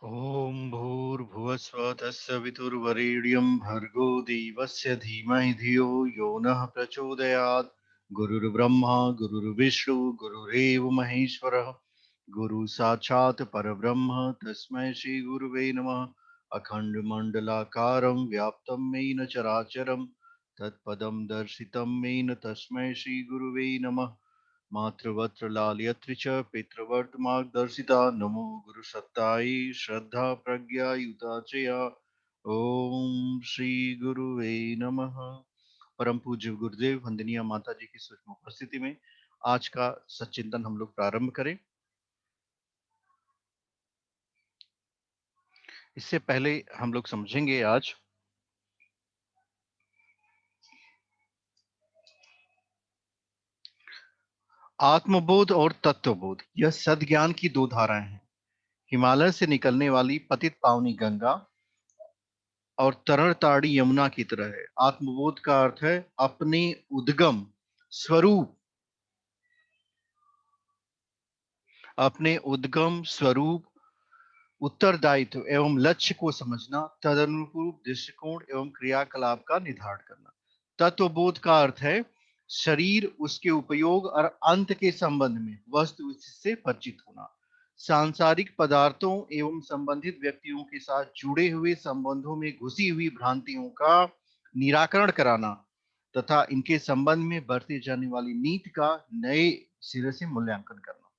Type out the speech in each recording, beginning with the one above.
ॐ भूर्भुवस्वः तस्य वितुर्वरेण्यं भर्गो देवस्य धीमहि धियो यो नः प्रचोदयात्। गुरुर्ब्रह्मा गुरुर्विष्णु गुरुरेव महेश्वरः। गुरु साक्षात् परब्रह्म तस्मै श्री गुरुवे नमः। अखण्डमण्डलाकारं व्याप्तं येन चराचरं तत्पदं दर्शितं येन तस्मै श्री गुरुवे नमः। मातृवत्र लालयत्र च पितृवर्तमार्गदर्शिता नमो गुरुसत्तायै श्रद्धा प्रज्ञा युता च या। ओम श्री गुरुवे नमः। परम पूज्य गुरुदेव वंदनीय माता जी की सूक्ष्म उपस्थिति में आज का सच्चिंतन हम लोग प्रारंभ करें। इससे पहले हम लोग समझेंगे आज आत्मबोध और तत्वबोध। यह सद्ज्ञान की दो धाराएं हैं। हिमालय से निकलने वाली पतित पावनी गंगा और तरणताड़ी यमुना की तरह है। आत्मबोध का अर्थ है अपने उद्गम स्वरूप, अपने उद्गम स्वरूप, उत्तरदायित्व एवं लक्ष्य को समझना, तदनुरूप दृष्टिकोण एवं क्रियाकलाप का निर्धारण करना। तत्वबोध का अर्थ है शरीर, उसके उपयोग और अंत के संबंध में वस्तु से परिचित होना, सांसारिक पदार्थों एवं संबंधित व्यक्तियों के साथ जुड़े हुए संबंधों में घुसी हुई भ्रांतियों का निराकरण कराना तथा इनके संबंध में बरती जाने वाली नीति का नए सिरे से मूल्यांकन करना।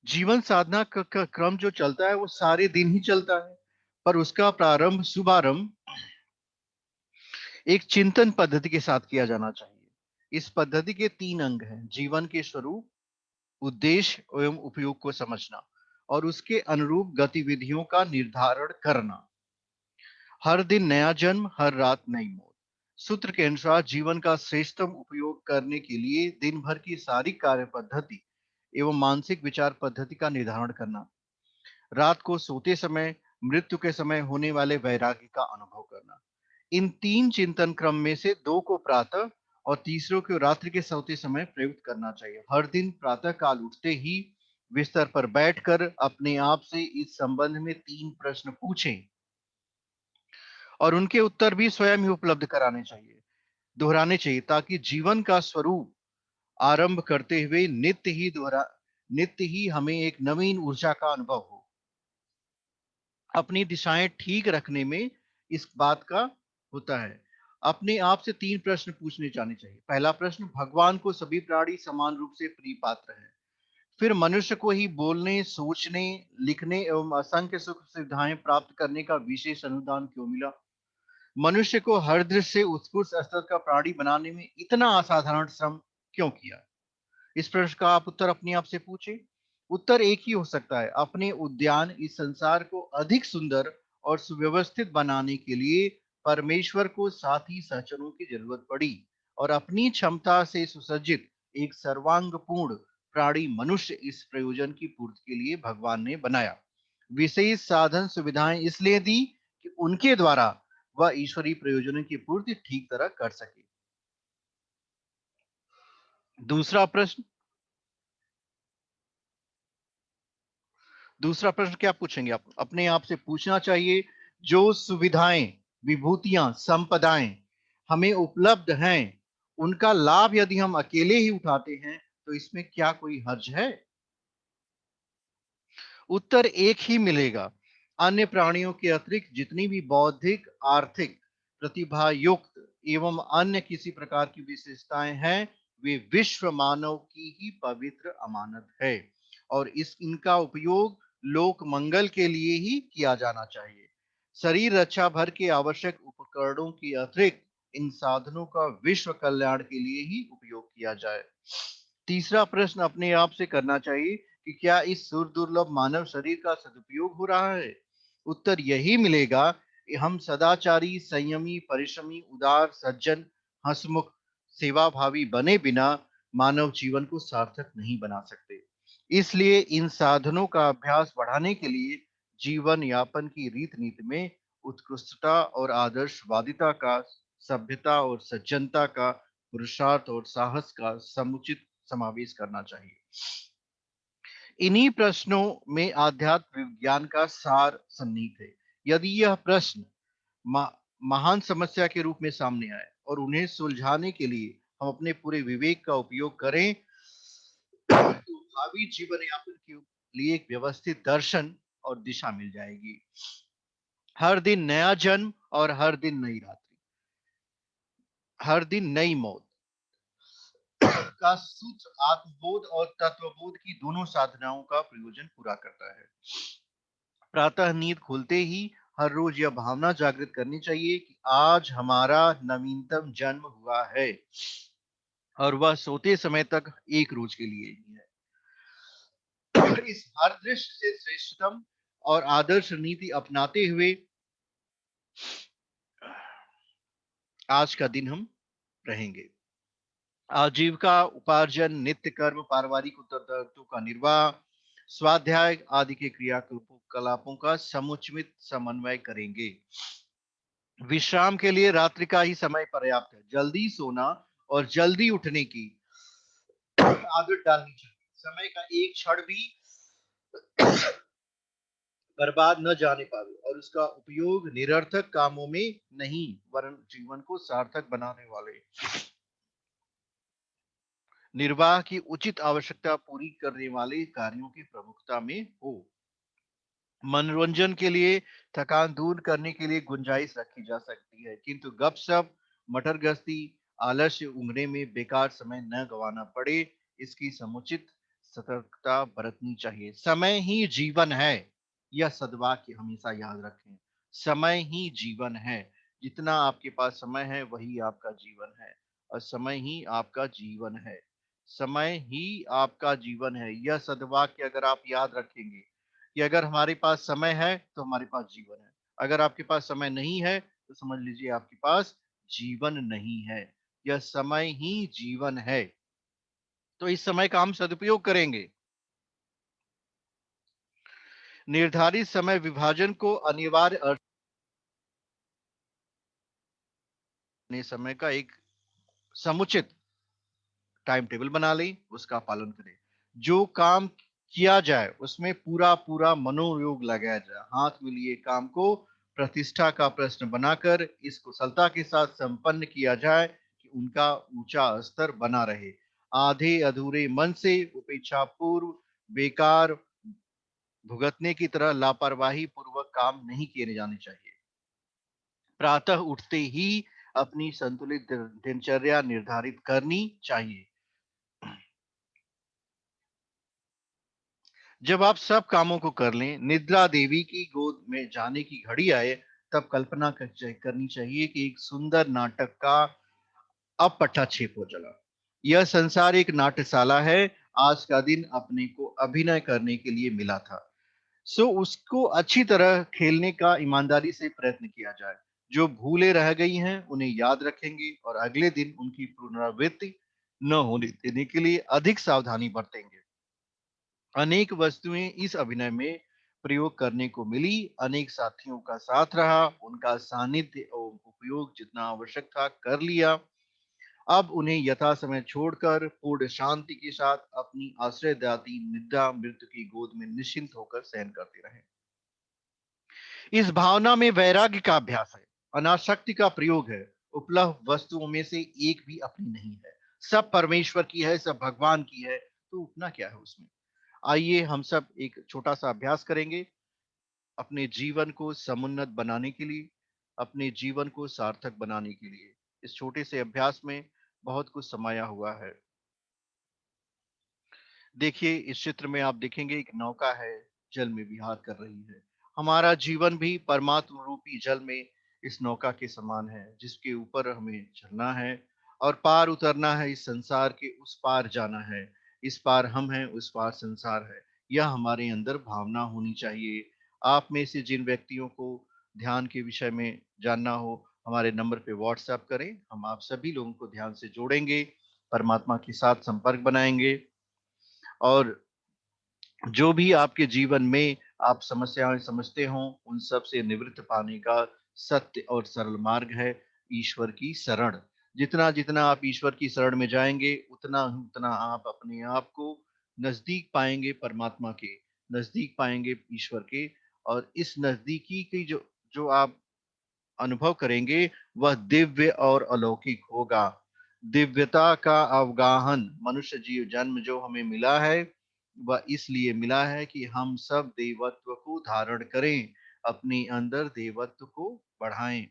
जीवन साधना का क्रम जो चलता है वो सारे दिन ही चलता है, पर उसका प्रारंभ शुभारंभ एक चिंतन पद्धति के साथ किया जाना चाहिए। इस पद्धति के तीन अंग हैं: जीवन के स्वरूप, उद्देश्य एवं उपयोग को समझना और उसके अनुरूप गतिविधियों का निर्धारण करना। हर दिन नया जन्म, हर रात नई मौत। सूत्र के अनुसार जीवन का श्रेष्ठतम उपयोग करने के लिए दिन भर की सारी कार्य पद्धति एवं मानसिक विचार पद्धति का निर्धारण करना, रात को सोते समय, मृत्यु के समय होने वाले वैराग्य का अनुभव करना। इन तीन चिंतन क्रम में से दो को प्रातः और तीसरे को रात्रि के सोते समय प्रयुक्त करना चाहिए। हर दिन प्रातः काल उठते ही बिस्तर पर बैठकर अपने आप से इस संबंध में तीन प्रश्न पूछें और उनके उत्तर भी स्वयं ही उपलब्ध कराने चाहिए, दोहराने चाहिए, ताकि जीवन का स्वरूप आरंभ करते हुए नित्य ही हमें एक नवीन ऊर्जा का अनुभव हो। अपनी दिशाएं ठीक रखने में इस बात का होता है। अपने आप से तीन प्रश्न पूछने जाने चाहिए। पहला प्रश्न: भगवान को सभी प्राणी समान रूप से प्रिय पात्र है। फिर मनुष्य को ही बोलने, सोचने, लिखने एवं असंख्य सुख सुविधाएं प्राप्त करने का विशेष अनुदान क्यों मिला? मनुष्य को हर दृष्टि से उत्कृष्ट स्तर का प्राणी बनाने में इतना असाधारण श्रम क्यों किया? इस प्रश्न का आप उत्तर अपने आप से पूछें। उत्तर एक ही हो सकता है: अपने उद्यान, इस संसार को अधिक सुंदर और सुव्यवस्थित बनाने के लिए परमेश्वर को साथी सहचरों की जरूरत पड़ी और अपनी क्षमता से सुसज्जित एक सर्वांगपूर्ण प्राणी मनुष्य इस प्रयोजन की पूर्ति के लिए भगवान ने बनाया। विशेष साधन सुविधाएं इसलिए दी कि उनके द्वारा वह ईश्वरीय प्रयोजनों की पूर्ति ठीक तरह कर सके। दूसरा प्रश्न दूसरा प्रश्न क्या पूछेंगे? आप अपने आप से पूछना चाहिए, जो सुविधाएं, विभूतियां, संपदाएं हमें उपलब्ध हैं, उनका लाभ यदि हम अकेले ही उठाते हैं तो इसमें क्या कोई हर्ज है? उत्तर एक ही मिलेगा: अन्य प्राणियों के अतिरिक्त जितनी भी बौद्धिक, आर्थिक, प्रतिभा युक्त एवं अन्य किसी प्रकार की विशेषताएं हैं, वे विश्व मानव की ही पवित्र अमानत है और इनका उपयोग लोक मंगल के लिए ही किया जाना चाहिए। शरीर रक्षा भर के आवश्यक उपकरणों के अतिरिक्त इन साधनों का विश्व कल्याण के लिए ही उपयोग किया जाए। तीसरा प्रश्न अपने आप से करना चाहिए कि क्या इस सुर दुर्लभ मानव शरीर का सदुपयोग हो रहा है? उत्तर यही मिलेगा कि हम सदाचारी, संयमी, परिश्रमी, उदार, सज्जन, हंसमुख, सेवाभावी बने बिना मानव जीवन को सार्थक नहीं बना सकते। इसलिए इन साधनों का अभ्यास बढ़ाने के लिए जीवन यापन की रीत नीति में उत्कृष्टता और आदर्शवादिता का, सभ्यता और सज्जनता का, पुरुषार्थ और साहस का समुचित समावेश करना चाहिए। इन्हीं प्रश्नों में आध्यात्म विज्ञान का सार सन्निहित है। यदि यह प्रश्न मा- महान समस्या के रूप में सामने आए और उन्हें सुलझाने के लिए हम अपने पूरे विवेक का उपयोग करें, तो भावी जीवन यापन के लिए एक व्यवस्थित दर्शन और दिशा मिल जाएगी। हर दिन नया जन्म और हर दिन नई रात्रि, हर दिन नई मौत का सूत्र आत्मबोध और तत्वबोध की दोनों साधनाओं का प्रयोजन पूरा करता है। प्रातः नींद खुलते ही हर रोज यह भावना जागृत करनी चाहिए कि आज हमारा नवीनतम जन्म हुआ है और वह सोते समय तक एक रोज के लिए ही है। इस हर दृश्य से श्रेष्ठतम और आदर्श नीति अपनाते हुए आज का दिन हम रहेंगे। आजीविका उपार्जन, नित्य कर्म, पारिवारिक उत्तरदायित्वों का निर्वाह, स्वाध्याय आदि के क्रियाकलापों का समुचित समन्वय करेंगे। विश्राम के लिए रात्रि का ही समय पर्याप्त है। जल्दी सोना और जल्दी उठने की आदत डालनी चाहिए। समय का एक क्षण भी बर्बाद न जाने पावे और उसका उपयोग निरर्थक कामों में नहीं, वरन जीवन को सार्थक बनाने वाले निर्वाह की उचित आवश्यकता पूरी करने वाले कार्यों की प्रमुखता में हो। मनोरंजन के लिए, थकान दूर करने के लिए गुंजाइश रखी जा सकती है, किंतु गपशप, मटरगश्ती, आलस्य उंगने में बेकार समय न गंवाना पड़े, इसकी समुचित सतर्कता बरतनी चाहिए। समय ही जीवन है, यह सद्वाक्य हमेशा याद रखें। समय ही जीवन है। जितना आपके पास समय है वही आपका जीवन है, और समय ही आपका जीवन है। समय ही आपका जीवन है, यह सद्वाक्य अगर आप याद रखेंगे कि अगर हमारे पास समय है तो हमारे पास जीवन है, अगर आपके पास समय नहीं है तो समझ लीजिए आपके पास जीवन नहीं है। यह समय ही जीवन है, तो इस समय का हम सदुपयोग करेंगे। निर्धारित समय विभाजन को अनिवार्य अर्थ में समय का एक समुचित टाइम टेबल बना लें, उसका पालन करें। जो काम किया जाए उसमें पूरा पूरा मनोयोग लगाया जाए। हाथ में लिए काम को प्रतिष्ठा का प्रश्न बनाकर इस कुशलता के साथ संपन्न किया जाए कि उनका ऊंचा स्तर बना रहे। आधे अधूरे मन से उपेक्षा पूर्व बेकार भुगतने की तरह लापरवाही पूर्वक काम नहीं किए जाने चाहिए। प्रातः उठते ही अपनी संतुलित दिनचर्या निर्धारित करनी चाहिए। जब आप सब कामों को कर लें, निद्रा देवी की गोद में जाने की घड़ी आए, तब कल्पना करनी चाहिए कि एक सुंदर नाटक का अब पट्टाछेप हो चला। यह संसार एक नाट्यशाला है। आज का दिन अपने को अभिनय करने के लिए मिला था, सो उसको अच्छी तरह खेलने का ईमानदारी से प्रयत्न किया जाए। जो भूले रह गई हैं उन्हें याद रखेंगे और अगले दिन उनकी पुनरावृत्ति न होने देने के लिए अधिक सावधानी बरतेंगे। अनेक वस्तुएं इस अभिनय में प्रयोग करने को मिली, अनेक साथियों का साथ रहा, उनका सानिध्य और उपयोग जितना आवश्यक था कर लिया। अब उन्हें यथा समय छोड़कर पूर्ण शांति के साथ अपनी आश्रयदाती निद्रा मृत्यु की गोद में निश्चिंत होकर शयन करते रहे। इस भावना में वैराग्य का अभ्यास है, अनासक्ति का प्रयोग है। उपलब्ध वस्तुओं में से एक भी अपनी नहीं है, सब परमेश्वर की है, सब भगवान की है, तो अपना क्या है उसमें। आइए हम सब एक छोटा सा अभ्यास करेंगे अपने जीवन को समुन्नत बनाने के लिए, अपने जीवन को सार्थक बनाने के लिए। इस छोटे से अभ्यास में बहुत कुछ समाया हुआ है। देखिए, इस चित्र में आप देखेंगे एक नौका है, जल में विहार कर रही है। हमारा जीवन भी परमात्म रूपी जल में इस नौका के समान है, जिसके ऊपर हमें चलना है और पार उतरना है। इस संसार के उस पार जाना है। इस पार हम हैं, उस पार संसार है। यह हमारे अंदर भावना होनी चाहिए। आप में से जिन व्यक्तियों को ध्यान के विषय में जानना हो, हमारे नंबर पे व्हाट्सएप करें। हम आप सभी लोगों को ध्यान से जोड़ेंगे, परमात्मा के साथ संपर्क बनाएंगे, और जो भी आपके जीवन में आप समस्याएं समझते हो, उन सब से निवृत्त पाने का सत्य और सरल मार्ग है ईश्वर की शरण। जितना जितना आप ईश्वर की शरण में जाएंगे, उतना उतना आप अपने आप को नजदीक पाएंगे परमात्मा के, नजदीक पाएंगे ईश्वर के। और इस नजदीकी की जो जो आप अनुभव करेंगे वह दिव्य और अलौकिक होगा। दिव्यता का अवगाहन मनुष्य जीव जन्म जो हमें मिला है वह इसलिए मिला है कि हम सब देवत्व को धारण करें, अपने अंदर देवत्व को बढ़ाएं।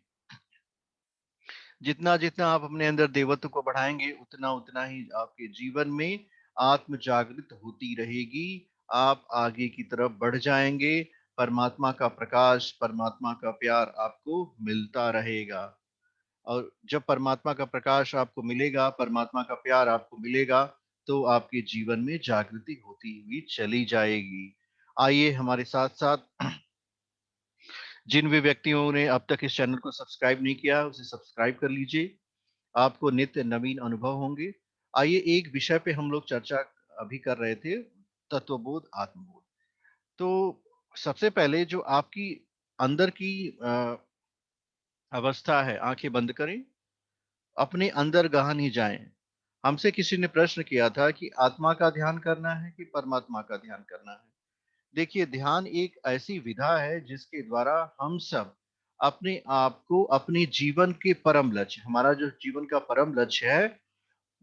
जितना जितना आप अपने अंदर देवत्व को बढ़ाएंगे उतना उतना ही आपके जीवन में आत्म जागृत होती रहेगी। आप आगे की तरफ बढ़ जाएंगे, परमात्मा का प्रकाश, परमात्मा का प्यार आपको मिलता रहेगा। और जब परमात्मा का प्रकाश आपको मिलेगा, परमात्मा का प्यार आपको मिलेगा, तो आपके जीवन में जागृति होती हुई चली जाएगी। आइए हमारे साथ साथ जिन भी व्यक्तियों ने अब तक इस चैनल को सब्सक्राइब नहीं किया उसे सब्सक्राइब कर लीजिए। आपको नित्य नवीन अनुभव होंगे। आइए एक विषय पे हम लोग चर्चा अभी कर रहे थे, तत्वबोध, आत्मबोध। तो सबसे पहले जो आपकी अंदर की अवस्था है, आंखें बंद करें, अपने अंदर गहन ही जाएं। हमसे किसी ने प्रश्न किया था कि आत्मा का ध्यान करना है कि परमात्मा का ध्यान करना है। देखिए, ध्यान एक ऐसी विधा है जिसके द्वारा हम सब अपने आप को, अपने जीवन के परम लक्ष्य, हमारा जो जीवन का परम लक्ष्य है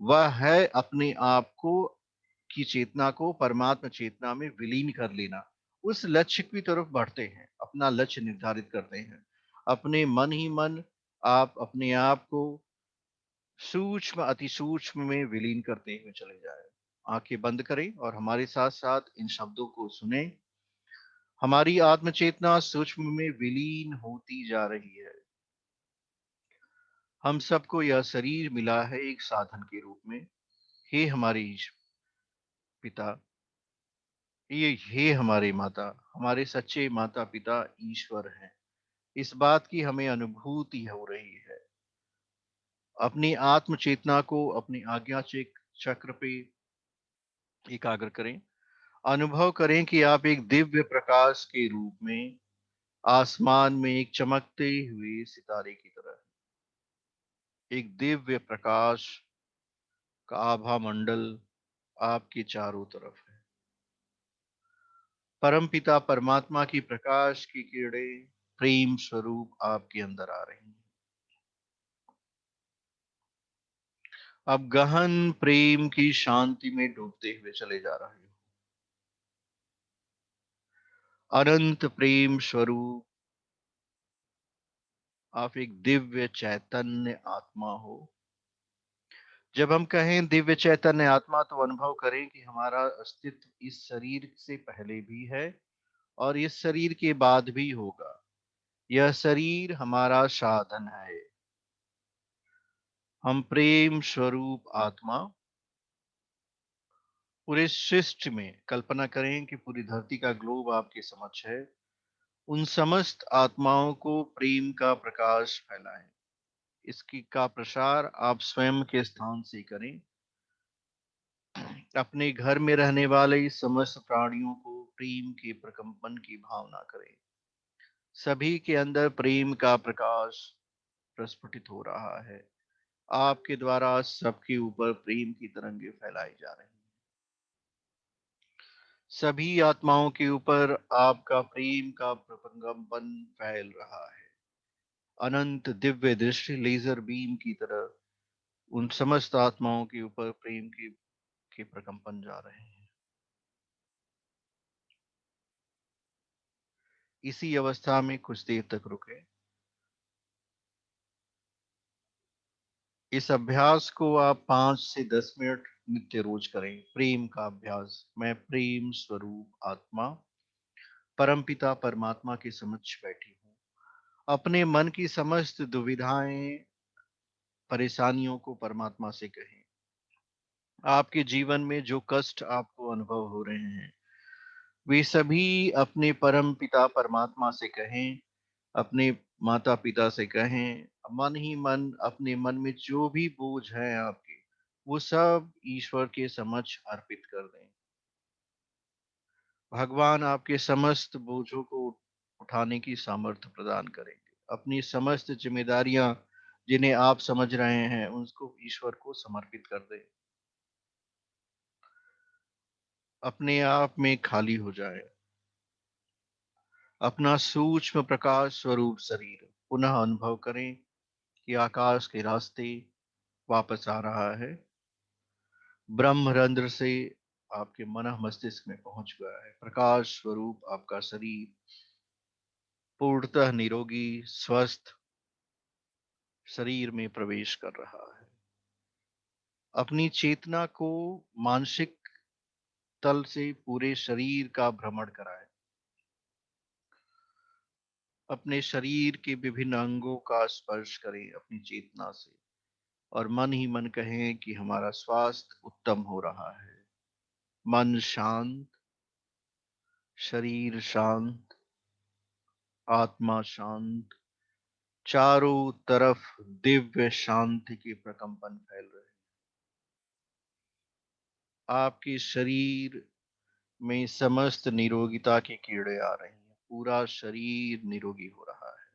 वह है अपने आप को, की चेतना को परमात्मा चेतना में विलीन कर लेना। उस लक्ष्य की तरफ बढ़ते हैं, अपना लक्ष्य निर्धारित करते हैं। अपने मन ही मन आप अपने आप को सूक्ष्म अति सूक्ष्म में विलीन करते हुए चले जाए। आंखें बंद करें और हमारे साथ साथ इन शब्दों को सुने। हमारी आत्मचेतना सूक्ष्म में विलीन होती जा रही है। हम सबको यह शरीर मिला है एक साधन के रूप में। हे हमारे पिता, ये हे हमारे माता, हमारे सच्चे माता पिता ईश्वर हैं। इस बात की हमें अनुभूति हो रही है। अपनी आत्म चेतना को अपनी आज्ञा चक्र पे एकाग्र करें। अनुभव करें कि आप एक दिव्य प्रकाश के रूप में आसमान में एक चमकते हुए सितारे की तरह, एक दिव्य प्रकाश का आभा मंडल आपके चारों तरफ है। परम पिता परमात्मा की प्रकाश की किरणें प्रेम स्वरूप आपके अंदर आ रही हैं। अब गहन प्रेम की शांति में डूबते हुए चले जा रहे हो। अनंत प्रेम स्वरूप आप एक दिव्य चैतन्य आत्मा हो। जब हम कहें दिव्य चैतन्य आत्मा तो अनुभव करें कि हमारा अस्तित्व इस शरीर से पहले भी है और इस शरीर के बाद भी होगा। यह शरीर हमारा साधन है। हम प्रेम स्वरूप आत्मा पूरे सृष्टि में कल्पना करें कि पूरी धरती का ग्लोब आपके समक्ष है। उन समस्त आत्माओं को प्रेम का प्रकाश फैलाएं। इसकी का प्रसार आप स्वयं के स्थान से करें। अपने घर में रहने वाले समस्त प्राणियों को प्रेम के प्रकंपन की भावना करें। सभी के अंदर प्रेम का प्रकाश प्रस्फुटित हो रहा है। आपके द्वारा सबके ऊपर प्रेम की तरंगे फैलाई जा रही हैं। सभी आत्माओं के ऊपर आपका प्रेम का प्रकंपन फैल रहा है। अनंत दिव्य दृष्टि लेजर बीम की तरह उन समस्त आत्माओं के ऊपर प्रेम के प्रकंपन जा रहे हैं। इसी अवस्था में कुछ देर तक रुके। इस अभ्यास को आप 5 से 10 मिनट नित्य रोज करें। प्रेम का अभ्यास। मैं प्रेम स्वरूप आत्मा परमपिता परमात्मा के समक्ष बैठी हूँ। अपने मन की समस्त दुविधाएं, परेशानियों को परमात्मा से कहें। आपके जीवन में जो कष्ट आपको अनुभव हो रहे हैं वे सभी अपने परम पिता परमात्मा से कहें, अपने माता पिता से कहें। मन ही मन अपने मन में जो भी बोझ है आपके, वो सब ईश्वर के समक्ष अर्पित कर दें। भगवान आपके समस्त बोझों को उठाने की सामर्थ्य प्रदान करेंगे। अपनी समस्त जिम्मेदारियां जिन्हें आप समझ रहे हैं उनको ईश्वर को समर्पित कर दें। अपने आप में खाली हो जाए। अपना सूक्ष्म प्रकाश स्वरूप शरीर पुनः अनुभव करें कि आकाश के रास्ते वापस आ रहा है। ब्रह्मरंध्र से आपके मन मस्तिष्क में पहुंच गया है। प्रकाश स्वरूप आपका शरीर पूर्णतः निरोगी स्वस्थ शरीर में प्रवेश कर रहा है। अपनी चेतना को मानसिक तल से पूरे शरीर का भ्रमण कराएं। अपने शरीर के विभिन्न अंगों का स्पर्श करें अपनी चेतना से और मन ही मन कहें कि हमारा स्वास्थ्य उत्तम हो रहा है। मन शांत, शरीर शांत, आत्मा शांत, चारों तरफ दिव्य शांति के प्रकंपन फैल रहे हैं। आपके शरीर में समस्त निरोगिता की किरणें आ रही हैं। पूरा शरीर निरोगी हो रहा है।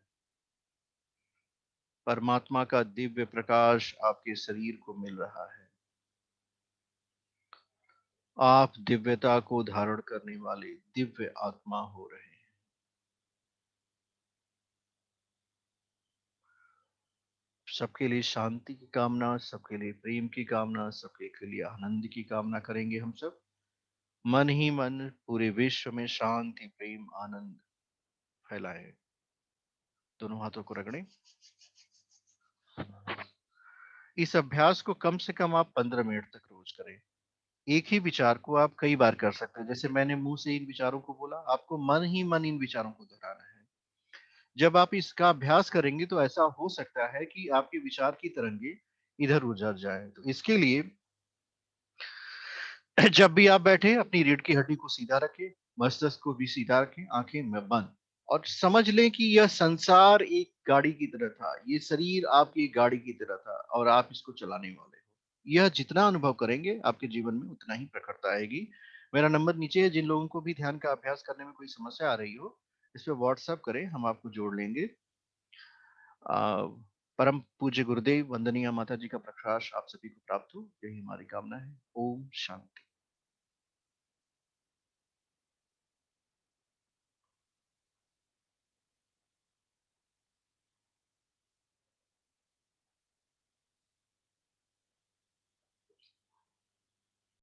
परमात्मा का दिव्य प्रकाश आपके शरीर को मिल रहा है। आप दिव्यता को धारण करने वाले दिव्य आत्मा हो रहे हैं। सबके लिए शांति की कामना, सबके लिए प्रेम की कामना, सबके लिए आनंद की कामना करेंगे हम सब। मन ही मन पूरे विश्व में शांति, प्रेम, आनंद फैलाएं। दोनों हाथों को रगड़ें। इस अभ्यास को कम से कम आप 15 मिनट तक रोज करें। एक ही विचार को आप कई बार कर सकते हैं। जैसे मैंने मुंह से इन विचारों को बोला, आपको मन ही मन इन विचारों को दोहराना है। जब आप इसका अभ्यास करेंगे तो ऐसा हो सकता है कि आपके विचार की तरंगे इधर उधर जाए। तो इसके लिए जब भी आप बैठे अपनी रीढ़ की हड्डी को सीधा रखें, मस्तिष्क को भी सीधा रखें, आंखें में बंद और समझ लें कि यह संसार एक गाड़ी की तरह था, ये शरीर आपकी एक गाड़ी की तरह था और आप इसको चलाने वाले हो। यह जितना अनुभव करेंगे आपके जीवन में उतना ही प्रखरता आएगी। मेरा नंबर नीचे है। जिन लोगों को भी ध्यान का अभ्यास करने में कोई समस्या आ रही हो, इस पे व्हाट्सएप करें, हम आपको जोड़ लेंगे। आ, परम पूज्य गुरुदेव वंदनीय माता जी का प्रकाश आप सभी को प्राप्त हो, यही हमारी कामना है। ओम शांति।